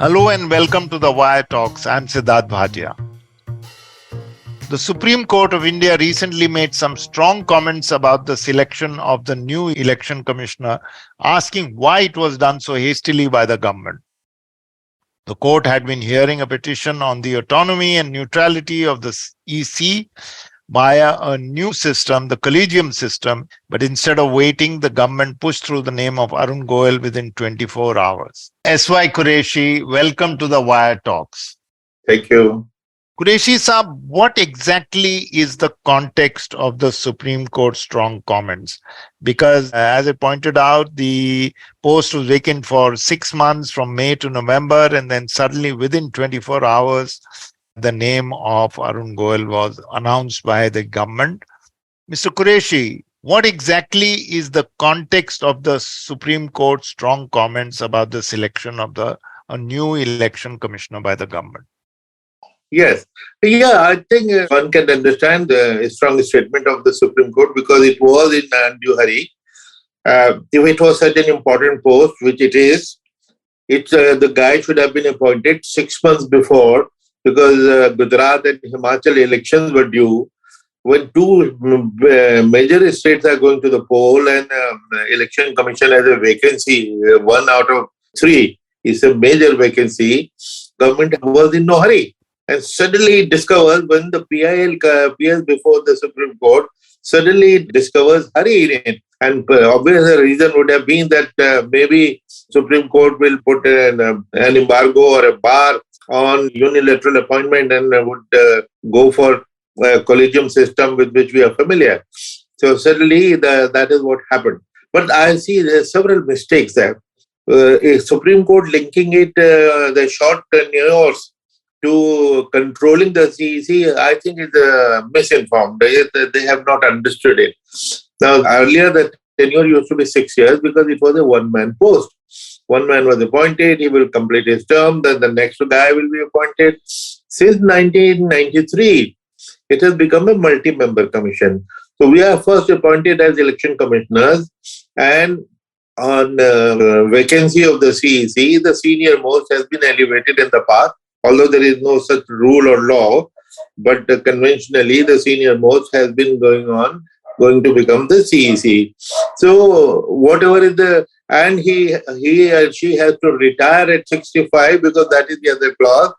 Hello and welcome to the Wire Talks. I'm Sidharth Bhatia. The Supreme Court of India recently made some strong comments about the selection of the new election commissioner, asking why it was done so hastily by the government. The court had been hearing a petition on the autonomy and neutrality of the EC via a new system, the collegium system, but instead of waiting, the government pushed through the name of Arun Goel within 24 hours. S.Y. Quraishi, welcome to the Wire Talks. Thank you. Quraishi Saab, what exactly is the context of the Supreme Court's strong comments? Because as I pointed out, the post was vacant for 6 months from May to November, and then suddenly within 24 hours, the name of Arun Goel was announced by the government. Mr. Quraishi, what exactly is the context of the Supreme Court's strong comments about the selection of a new election commissioner by the government? Yes. I think one can understand the strong statement of the Supreme Court because it was in undue hurry. If it was such an important post, which it is, the guy should have been appointed 6 months before because Gujarat and Himachal elections were due. When two major states are going to the poll and election commission has a vacancy, 1 out of 3 is a major vacancy, government was in no hurry. And suddenly discovers when the PIL appears before the Supreme Court, suddenly discovers hurry in it. And obviously the reason would have been that maybe Supreme Court will put an embargo or a bar on unilateral appointment and would go for a collegium system with which we are familiar. So suddenly that is what happened. But I see there are several mistakes there. A Supreme Court linking it, the short tenures to controlling the CEC, I think is misinformed. They have not understood it. Now, earlier the tenure used to be 6 years because it was a one-man post. One man was appointed, he will complete his term, then the next guy will be appointed. Since 1993, it has become a multi-member commission. So we are first appointed as election commissioners, and on vacancy of the CEC, the senior most has been elevated in the past. Although there is no such rule or law, but conventionally the senior most has been going to become the CEC. So whatever is and he or she has to retire at 65 because that is the other clause.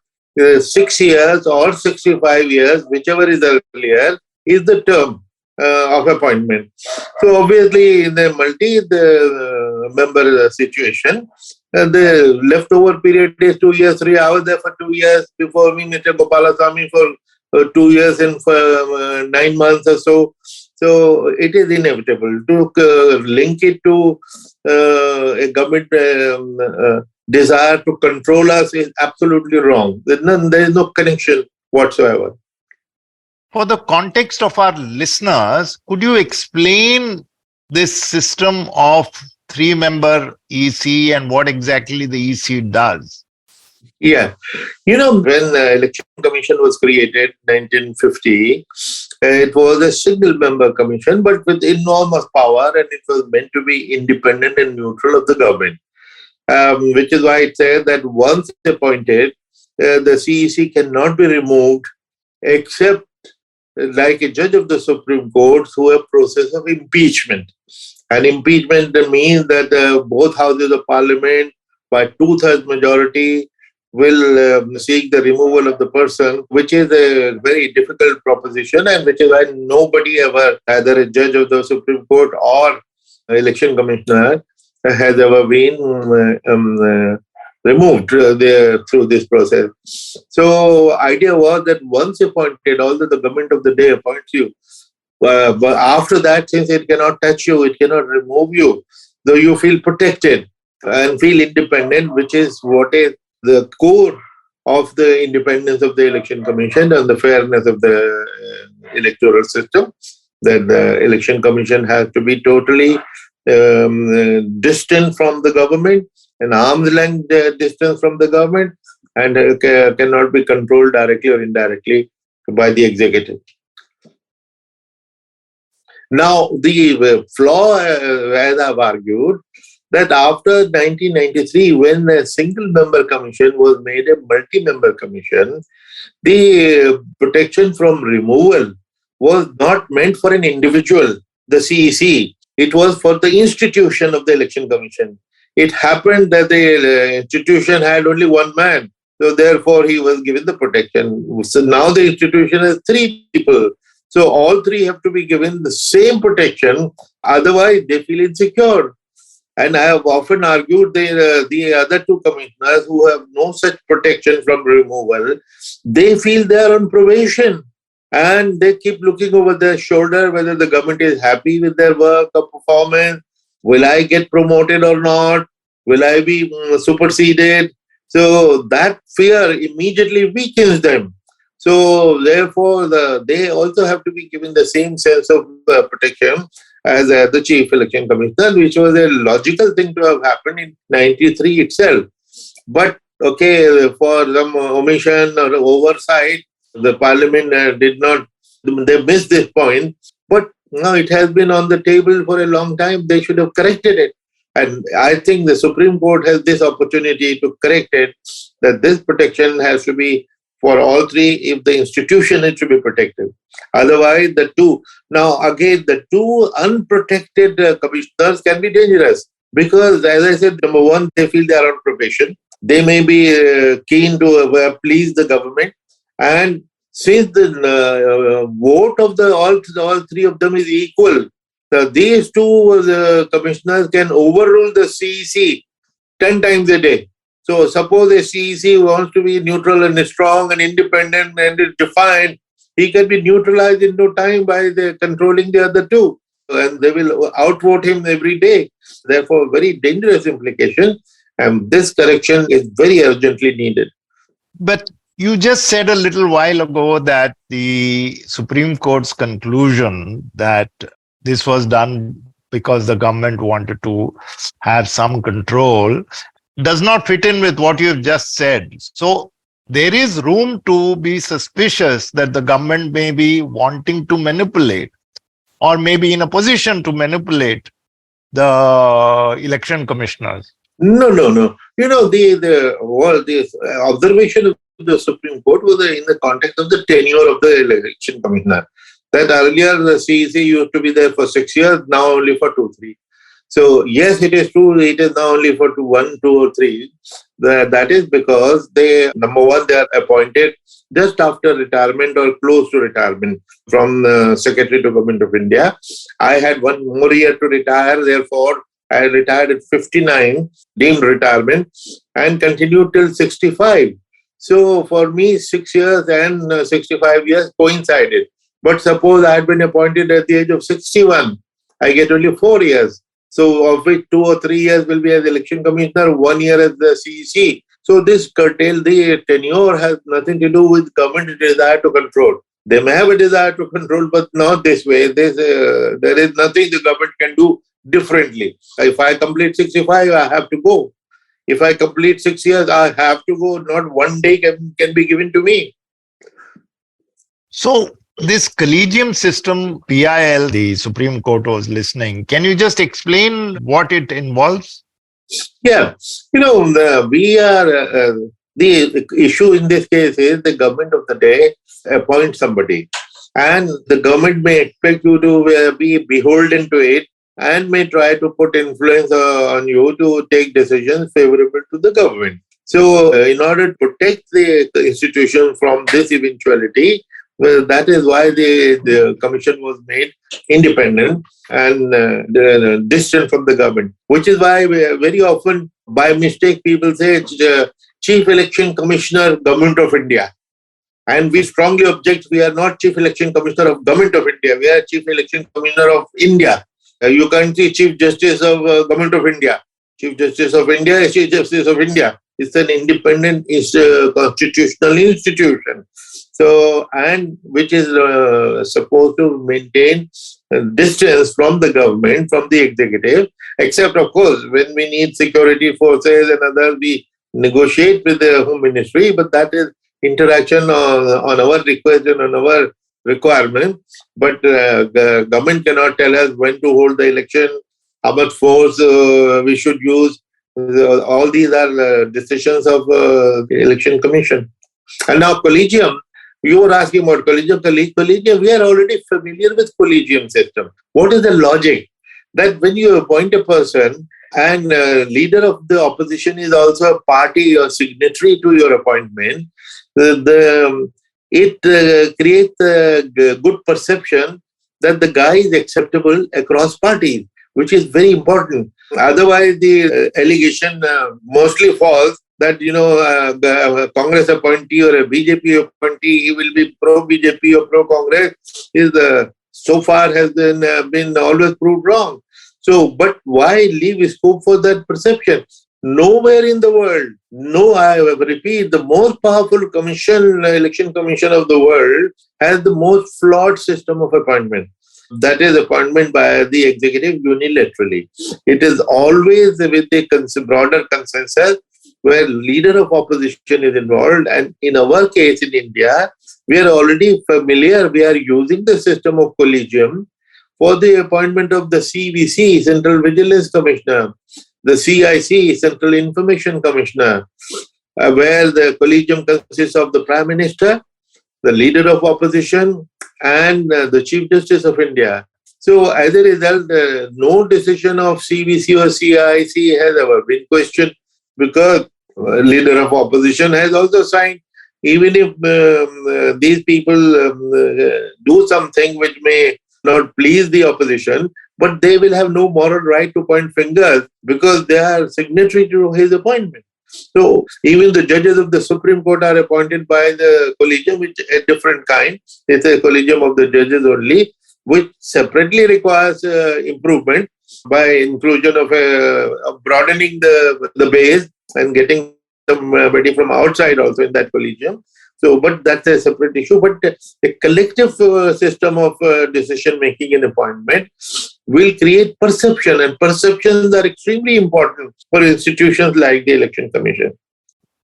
6 years or 65 years, whichever is earlier, is the term of appointment. So obviously in the multi-member situation, the leftover period is 2 years, 3 hours there for 2 years. Before me, Mr. Gopalasamy for 2 years and for 9 months or so. So it is inevitable to link it to a government desire to control us is absolutely wrong. There is no connection whatsoever. For the context of our listeners, could you explain this system of 3-member EC and what exactly the EC does? Yeah. When the Election Commission was created in 1950, it was a single-member commission, but with enormous power, and it was meant to be independent and neutral of the government, which is why it says that once appointed, the CEC cannot be removed except like a judge of the Supreme Court through a process of impeachment. And impeachment means that both houses of parliament by 2/3 majority will seek the removal of the person, which is a very difficult proposition, and which is why nobody ever, either a judge of the Supreme Court or election commissioner, has ever been removed through this process. So idea was that once appointed, although the government of the day appoints you, but after that, since it cannot touch you, it cannot remove you, though you feel protected and feel independent, which is what is the core of the independence of the election commission and the fairness of the electoral system, that the election commission has to be totally distant from the government, an arm's length distance from the government, and cannot be controlled directly or indirectly by the executive. Now, the flaw, as I've argued, that after 1993, when a single member commission was made a multi-member commission, the protection from removal was not meant for an individual, the CEC. It was for the institution of the election commission. It happened that the institution had only one man. So therefore, he was given the protection. So now the institution has three people. So all three have to be given the same protection. Otherwise, they feel insecure. And I have often argued the other two commissioners who have no such protection from removal, they feel they are on probation and they keep looking over their shoulder whether the government is happy with their work or performance. Will I get promoted or not? Will I be superseded? So that fear immediately weakens them. So therefore, they also have to be given the same sense of protection as the chief election commissioner, which was a logical thing to have happened in 93 itself. But okay, for some omission or oversight, the parliament they missed this point. But now it has been on the table for a long time. They should have corrected it. And I think the Supreme Court has this opportunity to correct it, that this protection has to be for all three if the institution is to be protected. Otherwise, the two unprotected commissioners can be dangerous because, as I said, number one, they feel they are on probation. They may be keen to please the government. And since the vote of all three of them is equal, these two commissioners can overrule the CEC 10 times a day. So suppose a CEC wants to be neutral and strong and independent and defined, he can be neutralized in no time by controlling the other two. And they will outvote him every day. Therefore, very dangerous implication. And this correction is very urgently needed. But you just said a little while ago that the Supreme Court's conclusion that this was done because the government wanted to have some control does not fit in with what you've just said. So there is room to be suspicious that the government may be wanting to manipulate or maybe in a position to manipulate the election commissioners. No. The observation of the Supreme Court was in the context of the tenure of the election commissioner. That earlier the CEC used to be there for 6 years, now only for 2-3. So yes, it is true. It is now only for 1, 2, or 3. That is because number one, they are appointed just after retirement or close to retirement from the Secretary to Government of India. I had 1 more year to retire. Therefore, I retired at 59, deemed retirement, and continued till 65. So for me, 6 years and 65 years coincided. But suppose I had been appointed at the age of 61, I get only 4 years. So of which 2 or 3 years will be as election commissioner, 1 year as the CEC. So this the tenure has nothing to do with government desire to control. They may have a desire to control, but not this way. There is nothing the government can do differently. If I complete 65, I have to go. If I complete 6 years, I have to go. Not 1 day can be given to me. So this collegium system, PIL, the Supreme Court was listening. Can you just explain what it involves? Yeah. The issue in this case is the government of the day appoints somebody. And the government may expect you to be beholden to it and may try to put influence on you to take decisions favorable to the government. So in order to protect the institution from this eventuality, that is why the commission was made independent and distant from the government, which is why very often by mistake people say it's Chief Election Commissioner, Government of India. And we strongly object, we are not Chief Election Commissioner of Government of India, we are Chief Election Commissioner of India. You can't see Chief Justice of Government of India. Chief Justice of India is Chief Justice of India. It's an independent constitutional institution. So, and which is supposed to maintain distance from the government, from the executive, except of course, when we need security forces and others, we negotiate with the Home Ministry, but that is interaction on our request and on our requirement. But the government cannot tell us when to hold the election, how much force we should use. All these are decisions of the Election Commission. And now collegium, you were asking about collegium. Collegium, we are already familiar with collegium system. What is the logic? That when you appoint a person and leader of the opposition is also a party or signatory to your appointment, it creates a good perception that the guy is acceptable across parties, which is very important. Otherwise, the allegation mostly falls that, the Congress appointee or a BJP appointee, he will be pro-BJP or pro-Congress, is so far has been always proved wrong. So, but why leave scope for that perception? Nowhere in the world, I repeat, the most powerful election commission of the world has the most flawed system of appointment. That is appointment by the executive unilaterally. It is always with a broader consensus where leader of opposition is involved. And in our case in India, we are already familiar. We are using the system of collegium for the appointment of the CVC, Central Vigilance Commissioner, the CIC, Central Information Commissioner, where the collegium consists of the Prime Minister, the leader of opposition, and the Chief Justice of India. So as a result, no decision of CVC or CIC has ever been questioned, because leader of opposition has also signed. Even if these people do something which may not please the opposition, but they will have no moral right to point fingers because they are signatory to his appointment. So even the judges of the Supreme Court are appointed by the collegium, which is a different kind. It's a collegium of the judges only, which separately requires improvement by inclusion of broadening the base and getting somebody from outside also in that collegium. So, but that's a separate issue. But a collective system of decision making and appointment will create perception, and perceptions are extremely important for institutions like the Election Commission.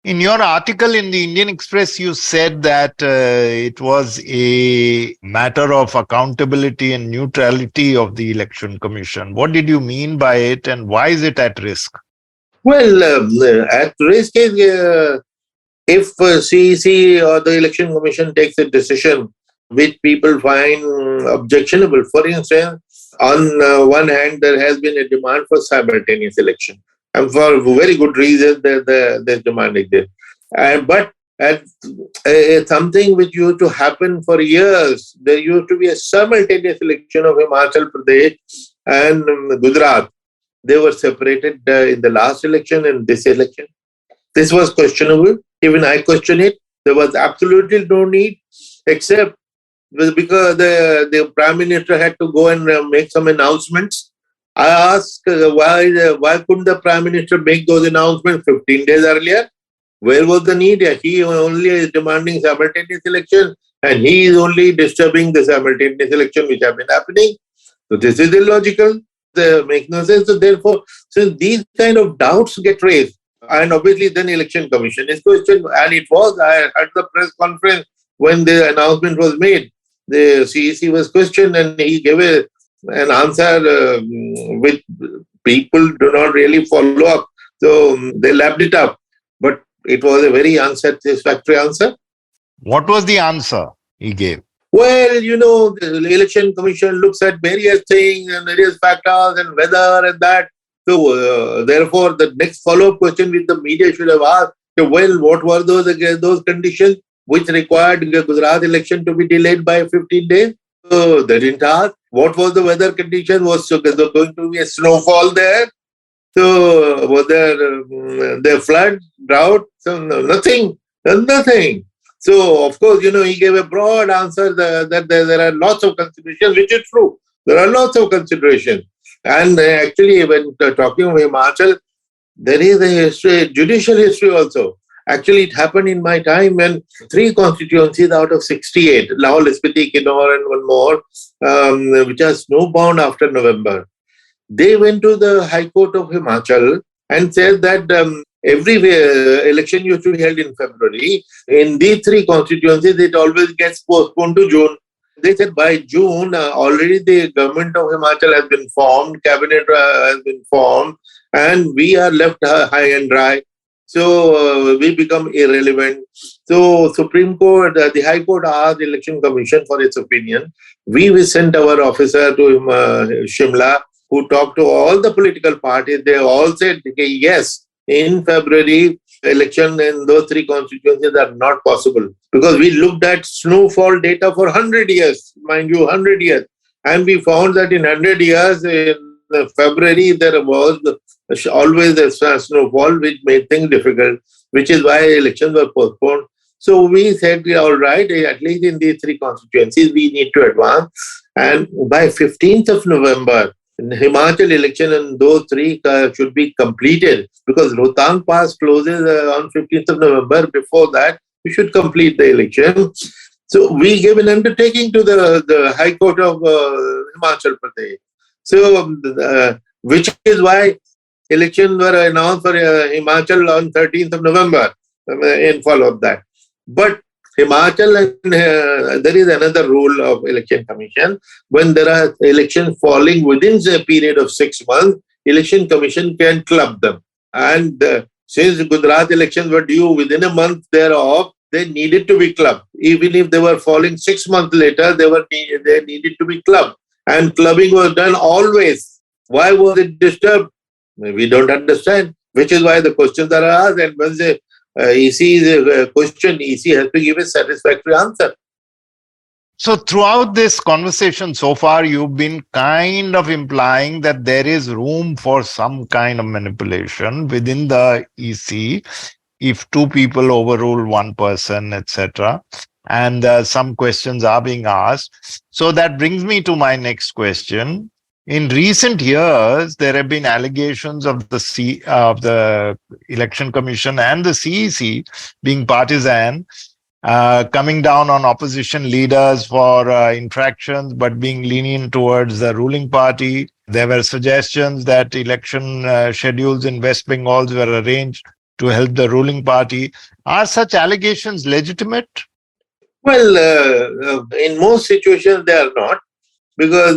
In your article in the Indian Express, you said that it was a matter of accountability and neutrality of the Election Commission. What did you mean by it, and why is it at risk? Well, at risk is if CEC or the Election Commission takes a decision which people find objectionable. For instance, on one hand, there has been a demand for simultaneous election, and for very good reasons, this demand exists. But something which used to happen for years, there used to be a simultaneous election of Himachal Pradesh and Gujarat. They were separated in the last election and this election. This was questionable. Even I question it. There was absolutely no need, except because the Prime Minister had to go and make some announcements. I asked why couldn't the Prime Minister make those announcements 15 days earlier? Where was the need? He only is demanding simultaneous election, and he is only disturbing the simultaneous election which have been happening. So this is illogical. They make no sense. So therefore, since these kind of doubts get raised, and obviously then Election Commission is questioned, and it was, I had the press conference when the announcement was made. The CEC was questioned and he gave an answer which people do not really follow up. So they lapped it up. But it was a very unsatisfactory answer. What was the answer he gave? Well, the Election Commission looks at various things and various factors and weather and that. So, therefore, the next follow-up question which the media should have asked, well, what were those conditions which required the Gujarat election to be delayed by 15 days? So, they didn't ask. What was the weather condition? Was there going to be a snowfall there? So, was there flood, drought? So, nothing. So, of course, he gave a broad answer that there are lots of considerations, which is true. There are lots of considerations. And actually, when talking of Himachal, there is a history, judicial history also. Actually, it happened in my time when 3 constituencies out of 68, Lahore, Spiti, Kinnaur and one more, which are snowbound after November, they went to the High Court of Himachal and said that every election used to be held in February. In these 3 constituencies, it always gets postponed to June. They said by June, already the government of Himachal has been formed, cabinet has been formed, and we are left high and dry. So we become irrelevant. So Supreme Court, the High Court asked the Election Commission for its opinion. We sent our officer to Shimla, who talked to all the political parties. They all said, okay, yes, in February, election in those three constituencies are not possible, because we looked at snowfall data for 100 years, mind you, 100 years, and we found that in 100 years, in February, there was always a snowfall, which made things difficult, which is why elections were postponed. So we said, all right, at least in these three constituencies, we need to advance. And by 15th of November, Himachal election and those three should be completed, because Rohtang Pass closes on 15th of November. Before that, we should complete the election. So we gave an undertaking to the High Court of Himachal Pradesh. So, which is why elections were announced for Himachal on 13th of November in follow of that. But Himachal, there is another rule of Election Commission. When there are elections falling within a period of 6 months, Election Commission can club them. And since Gujarat elections were due within a month thereof, they needed to be clubbed. Even if they were falling 6 months later, they needed to be clubbed. And clubbing was done always. Why was it disturbed? We don't understand. Which is why the questions are asked. And when they EC is a question, EC has to give a satisfactory answer. So throughout this conversation so far, you've been kind of implying that there is room for some kind of manipulation within the EC if two people overrule one person, etc. And some questions are being asked. So that brings me to my next question. In recent years, there have been allegations of the Election Commission and the CEC being partisan, coming down on opposition leaders for infractions, but being lenient towards the ruling party. There were suggestions that election schedules in West Bengal were arranged to help the ruling party. Are such allegations legitimate? Well, in most situations, they are not, because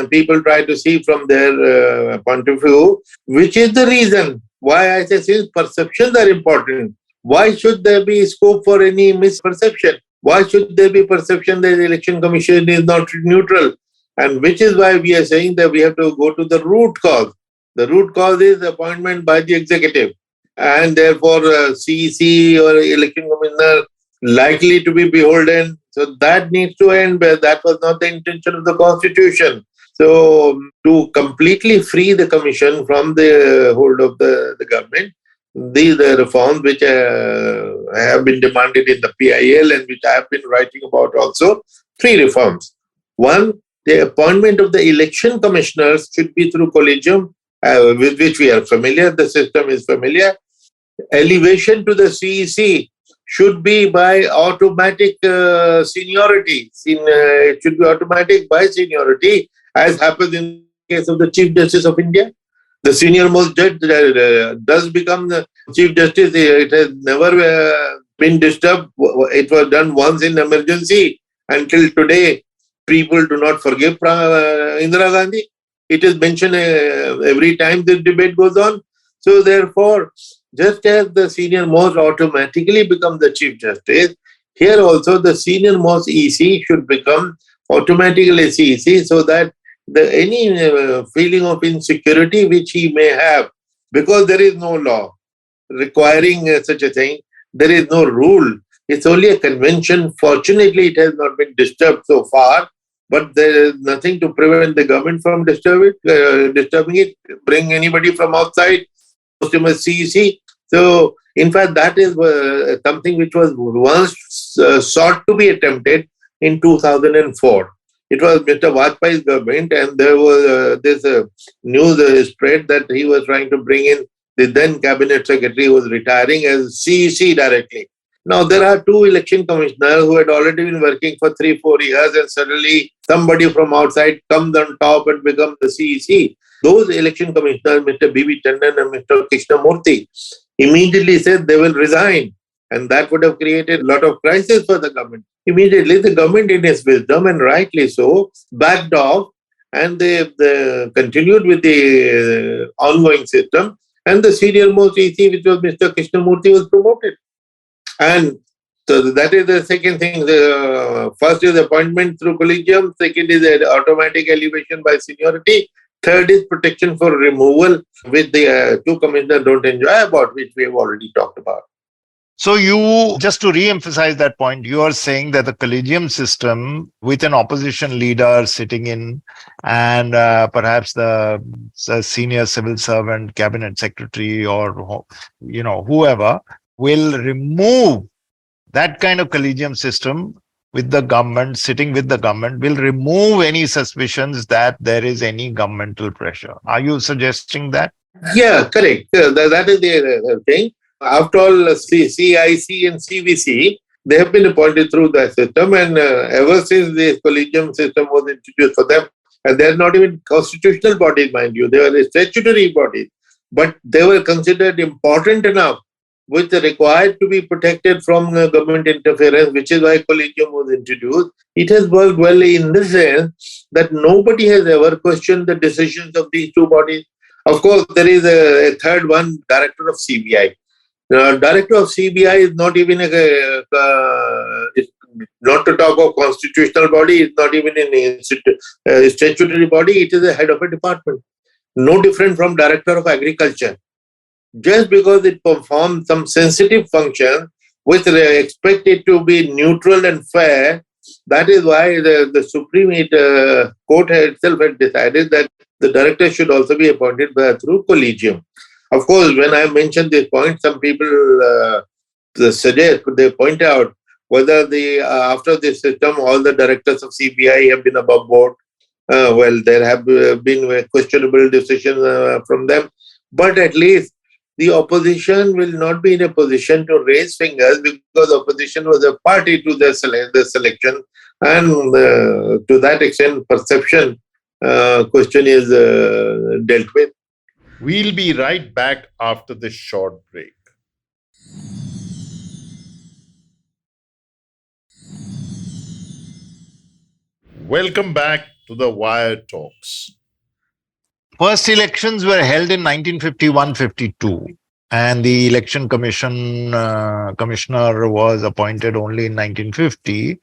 people try to see from their point of view, which is the reason why I say, since perceptions are important, why should there be scope for any misperception? Why should there be perception that the Election Commission is not neutral? And which is why we are saying that we have to go to the root cause. The root cause is appointment by the executive. And therefore, CEC or Election Commissioner likely to be beholden. So that needs to end, but that was not the intention of the Constitution. So to completely free the Commission from the hold of the government, these are reforms which have been demanded in the PIL and which I have been writing about also. 3 reforms. 1, the appointment of the election commissioners should be through collegium, with which we are familiar. The system is familiar. Elevation to the CEC should be by automatic seniority. It should be automatic by seniority, as happens in the case of the Chief Justice of India. The senior most judge does become the Chief Justice. It has never been disturbed. It was done once in emergency. Until today, people do not forgive Indira Gandhi. It is mentioned every time this debate goes on. So therefore, just as the senior most automatically becomes the Chief Justice, here also the senior most EC should become automatically CEC, so that any feeling of insecurity which he may have, because there is no law requiring such a thing, there is no rule, it's only a convention. Fortunately, it has not been disturbed so far, but there is nothing to prevent the government from disturbing it, bring anybody from outside, post him as CEC. So, in fact, that is something which was once sought to be attempted in 2004. It was Mr. Vajpayee's government, and there was this news spread that he was trying to bring in the then cabinet secretary who was retiring as CEC directly. Now, there are 2 election commissioners who had already been working for 3-4 years, and suddenly somebody from outside comes on top and becomes the CEC. Those election commissioners, Mr. B.B. Tandon and Mr. Krishnamurthy, immediately said they will resign. And that would have created a lot of crisis for the government. Immediately, the government, in its wisdom, and rightly so, backed off, and they continued with the ongoing system. And the senior most EC, which was Mr. Krishnamurti, was promoted. And so that is the second thing. The first is appointment through collegium. Second is automatic elevation by seniority. Third is protection for removal, which the two commissioners don't enjoy, about which we have already talked about. So you, just to re-emphasize that point, you are saying that the collegium system with an opposition leader sitting in and perhaps the senior civil servant, cabinet secretary, or whoever will remove that kind of collegium system with the government, sitting with the government, will remove any suspicions that there is any governmental pressure. Are you suggesting that? Yeah, correct. That is the thing. After all, CIC and CVC, they have been appointed through the system, and ever since the collegium system was introduced for them, and they are not even constitutional bodies, mind you, they were statutory bodies, but they were considered important enough, which are required to be protected from government interference, which is why collegium was introduced. It has worked well in the sense that nobody has ever questioned the decisions of these two bodies. Of course, there is a third one, director of CBI. Director of CBI is not even not to talk of constitutional body, it's not even a statutory body, it is a head of a department. No different from director of agriculture. Just because it performs some sensitive function, which they expect it to be neutral and fair, that is why the Supreme Court itself had decided that the director should also be appointed through collegium. Of course, when I mentioned this point, some people suggest, they point out whether after this system, all the directors of CBI have been above board. Well, there have been questionable decisions from them, but at least the opposition will not be in a position to raise fingers, because opposition was a party to the selection, and to that extent, perception question is dealt with. We'll be right back after this short break. Welcome back to the Wire Talks. First elections were held in 1951-52, and the election commissioner was appointed only in 1950.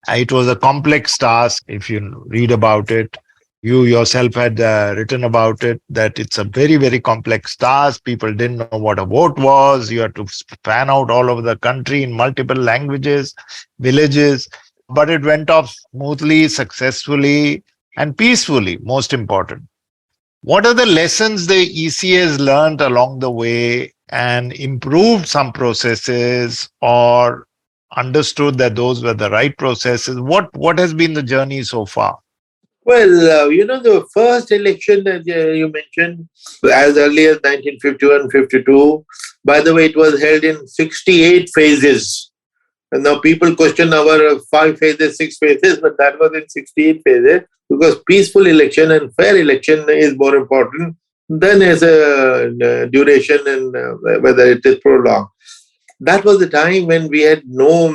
It was a complex task. If you read about it, you yourself had written about it, that it's a very, very complex task. People didn't know what a vote was. You had to span out all over the country in multiple languages, villages. But it went off smoothly, successfully, and peacefully, most important. What are the lessons the EC has learned along the way and improved some processes, or understood that those were the right processes? What has been the journey so far? Well, the first election that you mentioned, as early as 1951-52, by the way, it was held in 68 phases. And now people question our 5 phases, 6 phases, but that was in 68 phases, because peaceful election and fair election is more important than as a duration and whether it is prolonged. That was the time when we had no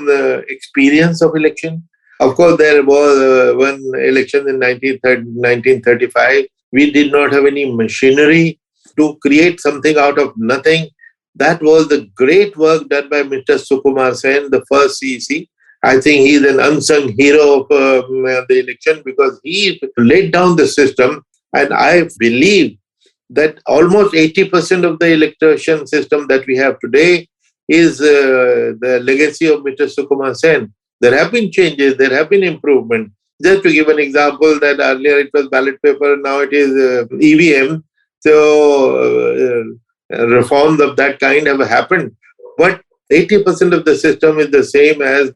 experience of election. Of course, there was one election in 1935. We did not have any machinery to create something out of nothing. That was the great work done by Mr. Sukumar Sen, the first CEC. I think he's an unsung hero of the election, because he laid down the system, and I believe that almost 80% of the election system that we have today is the legacy of Mr. Sukumar Sen. There have been changes, there have been improvements. Just to give an example, that earlier it was ballot paper, now it is EVM. So reforms of that kind have happened. But 80% of the system is the same as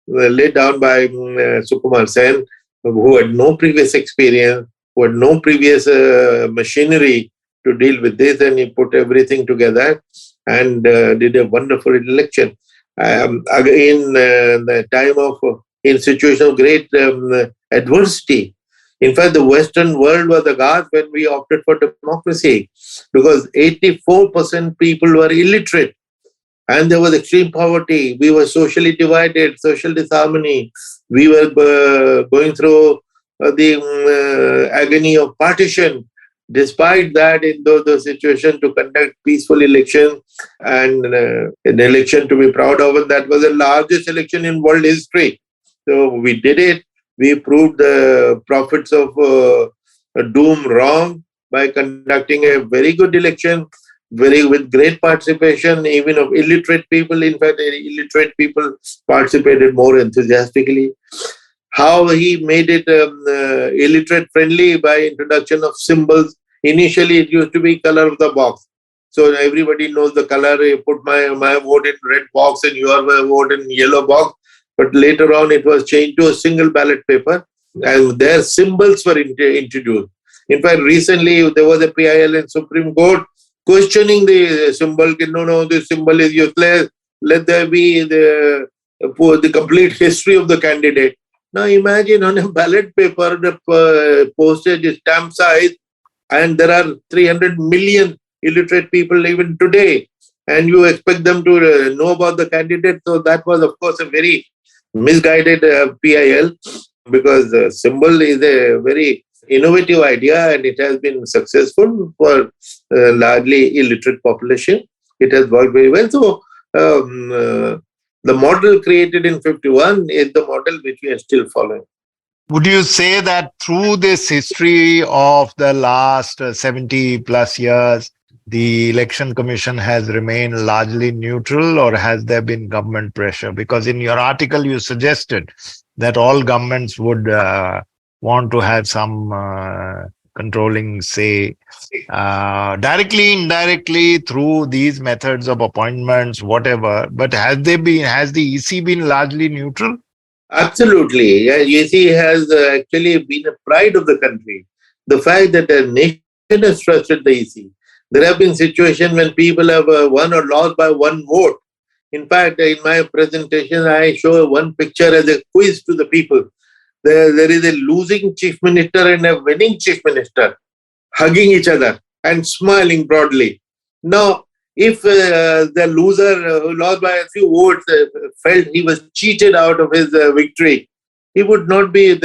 laid down by Sukumar Sen, who had no previous experience, who had no previous machinery to deal with this, and he put everything together and did a wonderful election. In the time of, in situation of great adversity. In fact, the Western world was aghast when we opted for democracy, because 84% people were illiterate. And there was extreme poverty. We were socially divided, social disharmony. We were going through the agony of partition. Despite that, in those situations, to conduct peaceful election and an election to be proud of, and that was the largest election in world history. So we did it. We proved the prophets of doom wrong by conducting a very good election, with great participation, even of illiterate people. In fact, illiterate people participated more enthusiastically. How he made it illiterate friendly by introduction of symbols. Initially, it used to be color of the box. So everybody knows the color. You put my vote in red box and your vote in yellow box. But later on, it was changed to a single ballot paper, and their symbols were introduced. In fact, recently there was a PIL in Supreme Court questioning the symbol. No, this symbol is useless. Let there be the complete history of the candidate. Now imagine on a ballot paper, the postage is stamp size, and there are 300 million illiterate people even today, and you expect them to know about the candidate. So that was, of course, a very misguided PIL, because symbol is a very innovative idea and it has been successful for largely illiterate population. It has worked very well. So the model created in 51 is the model which we are still following. Would you say that through this history of the last 70 plus years, the election commission has remained largely neutral, or has there been government pressure? Because in your article, you suggested that all governments would want to have some controlling say, directly, indirectly, through these methods of appointments, whatever. But has the EC been largely neutral? Absolutely. Yeah, EC has actually been a pride of the country. The fact that the nation has trusted the EC. There have been situations when people have won or lost by one vote. In fact, in my presentation, I show one picture as a quiz to the people. There is a losing chief minister and a winning chief minister hugging each other and smiling broadly. Now, if the loser who lost by a few votes felt he was cheated out of his victory, he would not be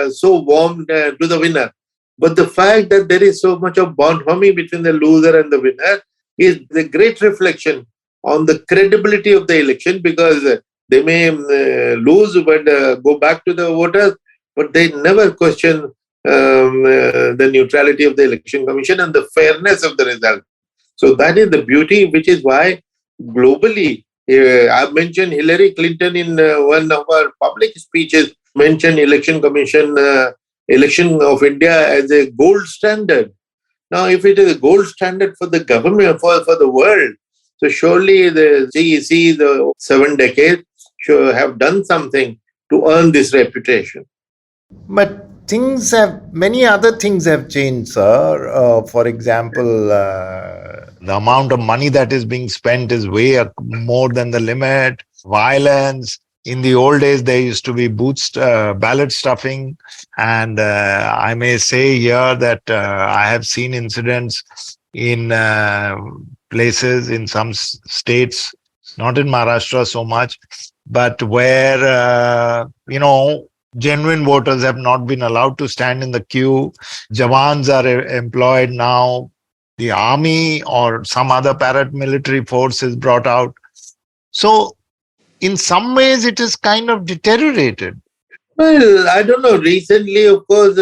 so warm to the winner. But the fact that there is so much of bonhomie between the loser and the winner is the great reflection on the credibility of the election, because they may lose but go back to the voters, but they never question the neutrality of the election commission and the fairness of the result. So that is the beauty, which is why globally, I've mentioned Hillary Clinton in one of her public speeches, mentioned election commission, election of India as a gold standard. Now, if it is a gold standard for the government, for the world, so surely the CEC, the 7 decades, should have done something to earn this reputation. But many other things have changed, sir. For example, the amount of money that is being spent is way more than the limit. Violence. In the old days, there used to be ballot stuffing. And I may say here that I have seen incidents in places in some states, not in Maharashtra so much, but where, genuine voters have not been allowed to stand in the queue. Jawans are employed now. The army or some other paramilitary force is brought out. So, in some ways, it is kind of deteriorated. Well, I don't know. Recently, of course,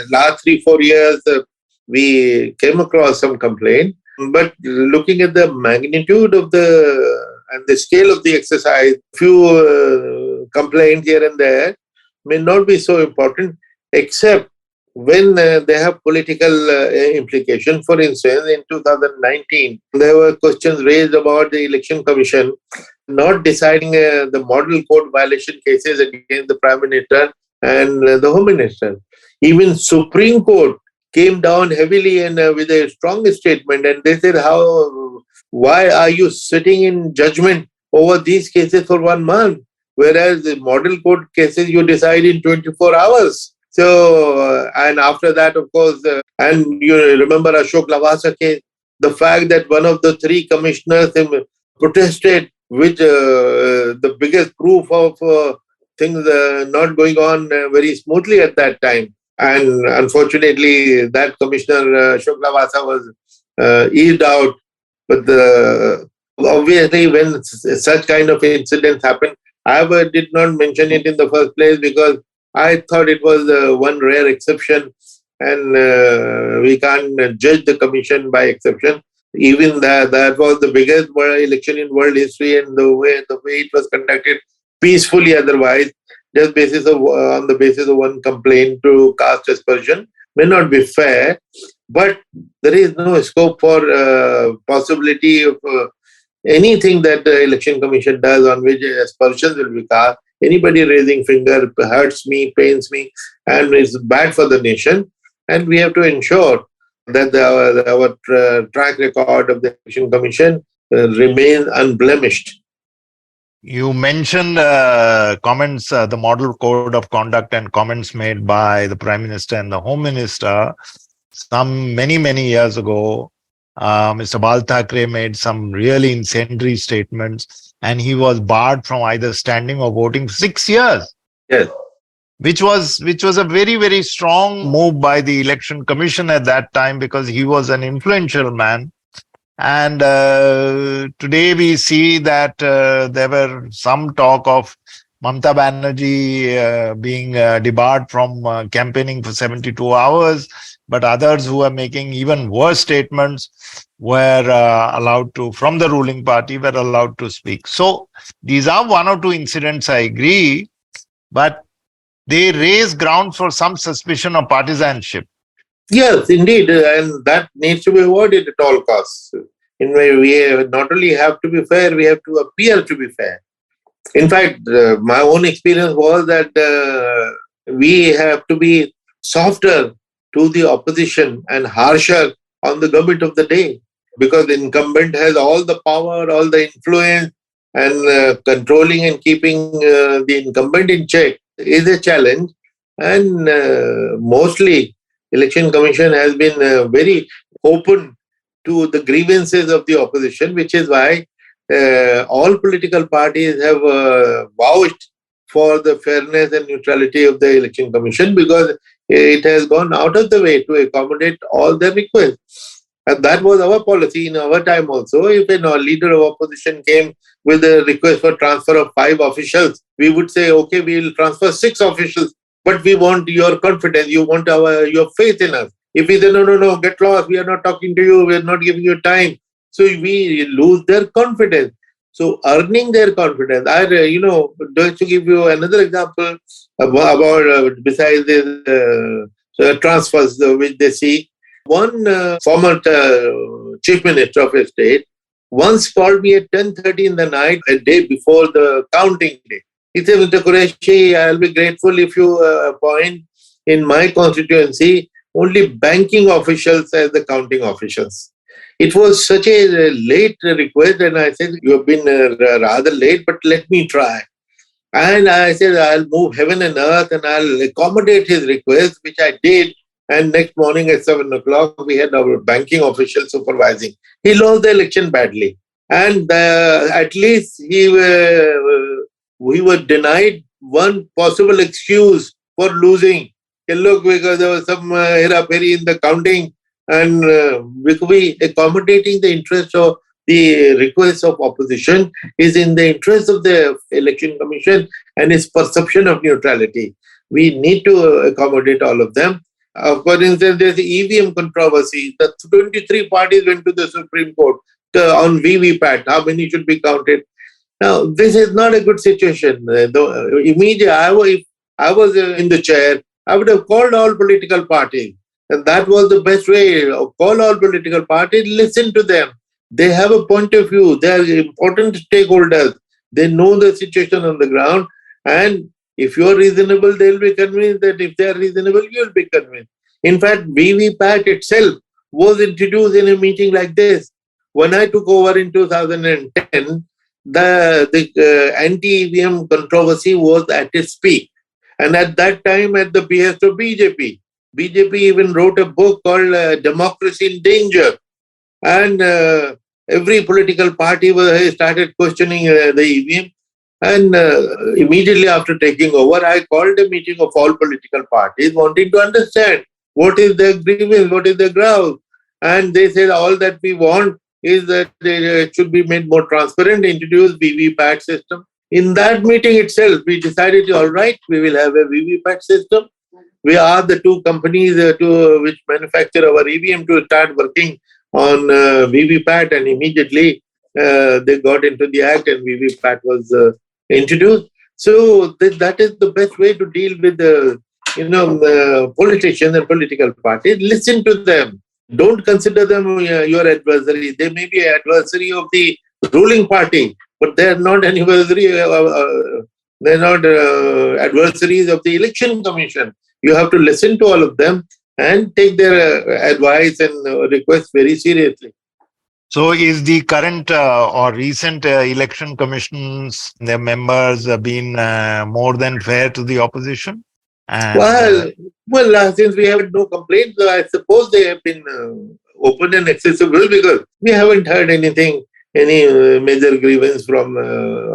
last 3-4 years, we came across some complaint. But looking at the magnitude of and the scale of the exercise, few complaints here and there may not be so important, except when they have political implication. For instance, in 2019, there were questions raised about the Election Commission not deciding the model code violation cases against the Prime Minister and the Home Minister. Even Supreme Court came down heavily and with a strong statement, and they said, why are you sitting in judgment over these cases for 1 month? Whereas the model code cases you decide in 24 hours. So, and after that, of course, and you remember Ashok Lavasa case, the fact that one of the 3 commissioners protested with the biggest proof of things not going on very smoothly at that time. And unfortunately, that Commissioner Shuklavasa was eased out. But obviously, when such kind of incidents happen, I did not mention it in the first place because I thought it was one rare exception, and we can't judge the commission by exception. Even that was the biggest election in world history, and the way it was conducted peacefully. Otherwise, just basis of on the basis of one complaint to caste aspersion may not be fair. But there is no scope for possibility of anything that the election commission does on which aspersions will be cast. Anybody raising finger hurts me, pains me, and is bad for the nation. And we have to ensure that our track record of the election commission remains unblemished. You mentioned comments, the model code of conduct and comments made by the Prime Minister and the Home Minister many years ago. Mr. Bal Thackeray made some really incendiary statements, and he was barred from either standing or voting for 6 years. Yes. Which was a very strong move by the Election Commission at that time, because he was an influential man. And today we see that there were some talk of Mamata Banerjee being debarred from campaigning for 72 hours, but others who are making even worse statements were allowed to, from the ruling party, were allowed to speak. So these are one or two incidents, I agree, but they raise grounds for some suspicion of partisanship. Yes, indeed, and that needs to be avoided at all costs. In way, we not only have to be fair, we have to appear to be fair. In fact, my own experience was that we have to be softer to the opposition and harsher on the government of the day, because the incumbent has all the power, all the influence, and controlling and keeping the incumbent in check is a challenge. And mostly, Election Commission has been very open to the grievances of the opposition, which is why all political parties have vouched for the fairness and neutrality of the Election Commission, because it has gone out of the way to accommodate all their requests. And that was our policy in our time also. If a leader of opposition came with a request for transfer of 5 officials, we would say, okay, we will transfer 6 officials, but we want your confidence, you want your faith in us. If we say, no, get lost, we are not talking to you, we are not giving you time. So we lose their confidence. So earning their confidence. Just to give you another example about besides the transfers which they see, one former chief minister of a state once called me at 10:30 in the night, a day before the counting day. He said, Mr. Quraishi, I'll be grateful if you appoint in my constituency only banking officials as the counting officials. It was such a late request, and I said, you have been rather late, but let me try. And I said, I'll move heaven and earth and I'll accommodate his request, which I did. And next morning at 7 o'clock, we had our banking official supervising. He lost the election badly. And at least we were denied one possible excuse for losing. Look, because there was some hera-peri in the counting, and we accommodating the interest of the request of opposition is in the interest of the Election Commission and its perception of neutrality. We need to accommodate all of them. For instance, there's the EVM controversy. The 23 parties went to the Supreme Court on VVPAT, how many should be counted. Now, this is not a good situation. Immediately, if I was in the chair, I would have called all political parties. And that was the best way. Call all political parties, listen to them. They have a point of view. They are important stakeholders. They know the situation on the ground. And if you are reasonable, they will be convinced that if they are reasonable, you will be convinced. In fact, VVPAT itself was introduced in a meeting like this. When I took over in 2010, the anti-EVM controversy was at its peak. And at that time, at the behest of BJP even wrote a book called Democracy in Danger. And every political party started questioning the EVM. And immediately after taking over, I called a meeting of all political parties wanting to understand what is their grievance, what is their grouse. And they said all that we want is that it should be made more transparent, introduce VVPAT system. In that meeting itself, we decided, all right, we will have a VVPAT system. We are the two companies which manufacture our EVM to start working on VVPAT, and immediately they got into the act and VVPAT was introduced. So that is the best way to deal with the politicians and political parties. Listen to them. Don't consider them your adversary. They may be adversary of the ruling party, but they are not adversaries of the election commission. You have to listen to all of them and take their advice and request very seriously. So is the current or recent election commissions, their members have been more than fair to the opposition? And, since we have no complaints, I suppose they have been open and accessible, because we haven't heard any major grievance from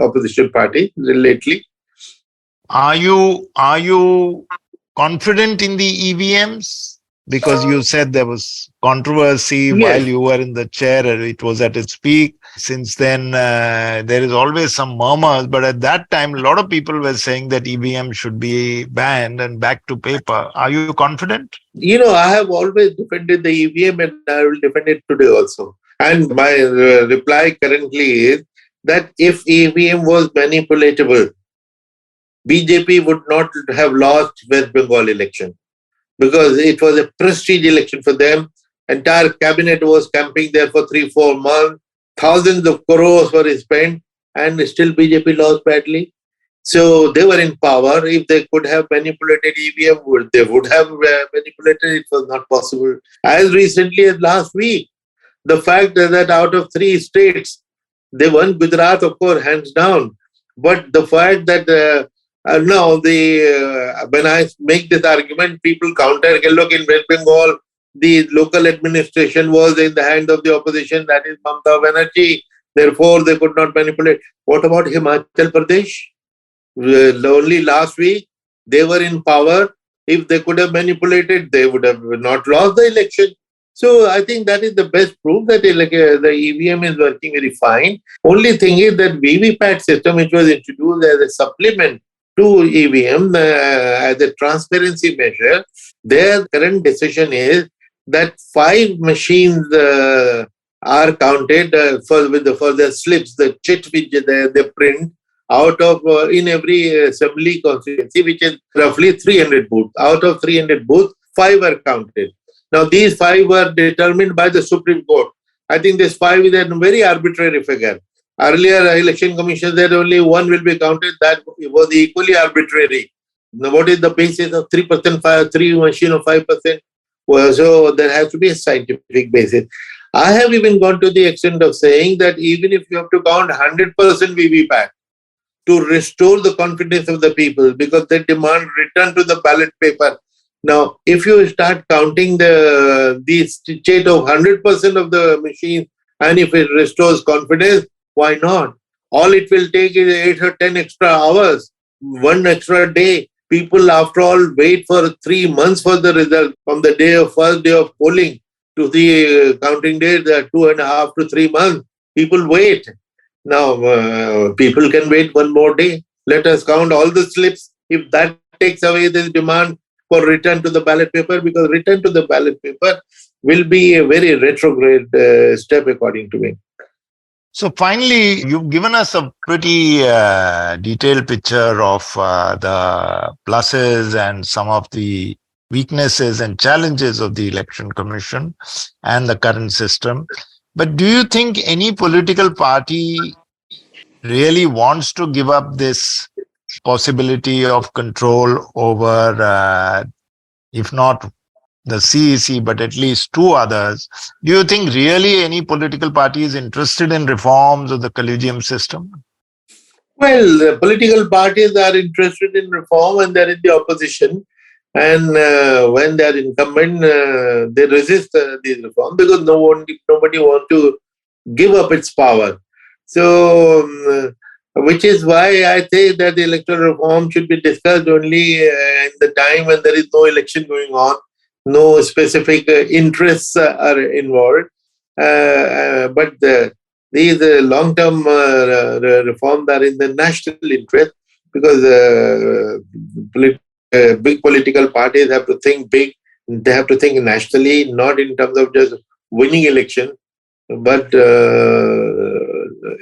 opposition party lately. Are you confident in the EVMs? Because you said there was controversy while you were in the chair, it was at its peak. Since then, there is always some murmurs, but at that time, a lot of people were saying that EVM should be banned and back to paper. Are you confident? I have always defended the EVM, and I will defend it today also. And my reply currently is that if EVM was manipulatable, BJP would not have lost West Bengal election, because it was a prestige election for them. Entire cabinet was camping there for 3-4 months. Thousands of crores were spent, and still BJP lost badly. So they were in power. If they could have manipulated EVM, they would have manipulated. It was not possible. As recently as last week, the fact that out of 3 states, they won Gujarat, of course, hands down. But the fact that now when I make this argument, people counter. Look, in West Bengal, the local administration was in the hands of the opposition, that is Mamata Banerjee. Therefore, they could not manipulate. What about Himachal Pradesh? Only last week, they were in power. If they could have manipulated, they would have not lost the election. So I think that is the best proof that the EVM is working very fine. Only thing is that VVPAT system, which was introduced as a supplement to EVM as a transparency measure, their current decision is that 5 machines are counted for the slips, the chit which they print out of in every assembly constituency, which is roughly 300 booths. Out of 300 booths, 5 are counted. Now, these 5 were determined by the Supreme Court. I think this 5 is a very arbitrary figure. Earlier, election commission said only 1 will be counted. That was equally arbitrary. Now, what is the basis of 3%, 3 machine of 5%? Well, so there has to be a scientific basis. I have even gone to the extent of saying that even if you have to count 100% VVPAT to restore the confidence of the people, because they demand return to the ballot paper. Now, if you start counting the state of 100% of the machines, and if it restores confidence, why not? All it will take is 8 or 10 extra hours, 1 extra day. People, after all, wait for 3 months for the result. From the first day of polling to the counting day, there are 2.5 to 3 months. People wait. Now, people can wait 1 more day. Let us count all the slips. If that takes away the demand for return to the ballot paper, because return to the ballot paper will be a very retrograde step, according to me. So finally, you've given us a pretty detailed picture of the pluses and some of the weaknesses and challenges of the Election Commission and the current system. But do you think any political party really wants to give up this possibility of control over, if not the CEC, but at least 2 others? Do you think really any political party is interested in reforms of the collegium system? Well, the political parties are interested in reform and they're in the opposition. And when they're incumbent, they resist these reforms, because nobody wants to give up its power. So, which is why I think that the electoral reform should be discussed only in the time when there is no election going on, no specific interests are involved. But these long-term reforms are in the national interest, because big political parties have to think big. They have to think nationally, not in terms of just winning election, but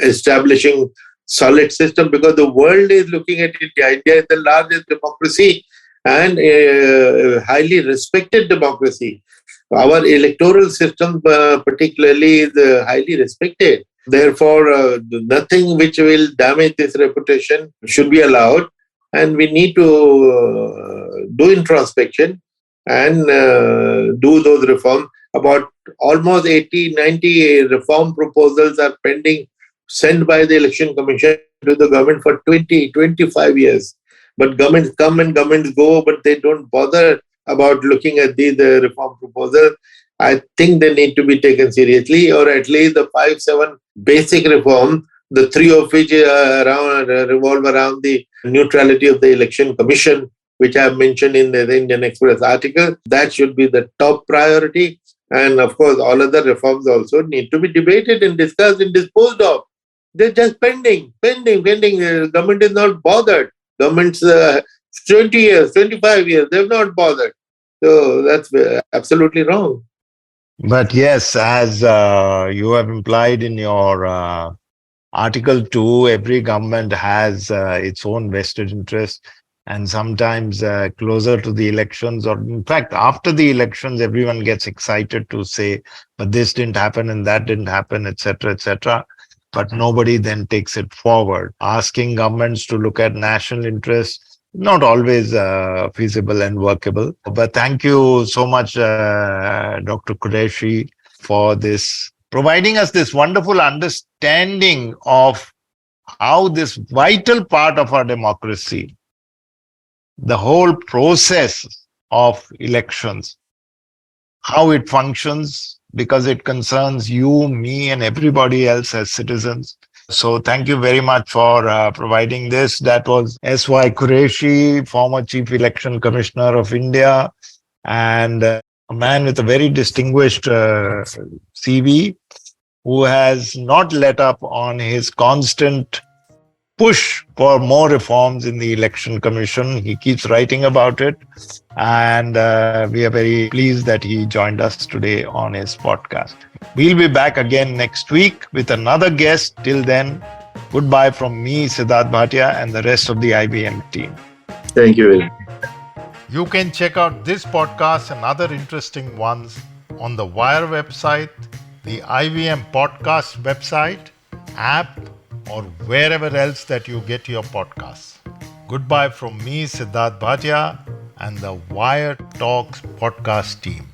establishing solid system, because the world is looking at India. India is the largest democracy and highly respected democracy. Our electoral system, particularly, is highly respected. Therefore, nothing which will damage this reputation should be allowed, and we need to do introspection and do those reforms. About almost 80-90 reform proposals are pending, sent by the Election Commission to the government for 20-25 years. But governments come and governments go, but they don't bother about looking at these reform proposals. I think they need to be taken seriously, or at least the 5-7 basic reforms, the three of which revolve around the neutrality of the Election Commission, which I have mentioned in the Indian Express article. That should be the top priority. And of course, all other reforms also need to be debated and discussed and disposed of. They're just pending. The government is not bothered. Government's 20 years, 25 years, they've not bothered. So that's absolutely wrong. But yes, as you have implied in your Article 2, every government has its own vested interest. And sometimes closer to the elections, or in fact, after the elections, everyone gets excited to say, but this didn't happen and that didn't happen, etc., etc. But nobody then takes it forward. Asking governments to look at national interests, not always feasible and workable. But thank you so much, Dr. Quraishi, for this, providing us this wonderful understanding of how this vital part of our democracy, the whole process of elections, how it functions, because it concerns you, me, and everybody else as citizens. So thank you very much for providing this. That was S.Y. Quraishi, former Chief Election Commissioner of India, and a man with a very distinguished CV, who has not let up on his constant push for more reforms in the Election Commission. He keeps writing about it, and we are very pleased that he joined us today on his podcast. We'll be back again next week with another guest. Till then, goodbye from me, Sidharth Bhatia, and the rest of the IBM team. Thank you very much. You can check out this podcast and other interesting ones on the Wire website, the IVM podcast website, app, or wherever else that you get your podcasts. Goodbye from me, Sidharth Bhatia, and the Wire Talks podcast team.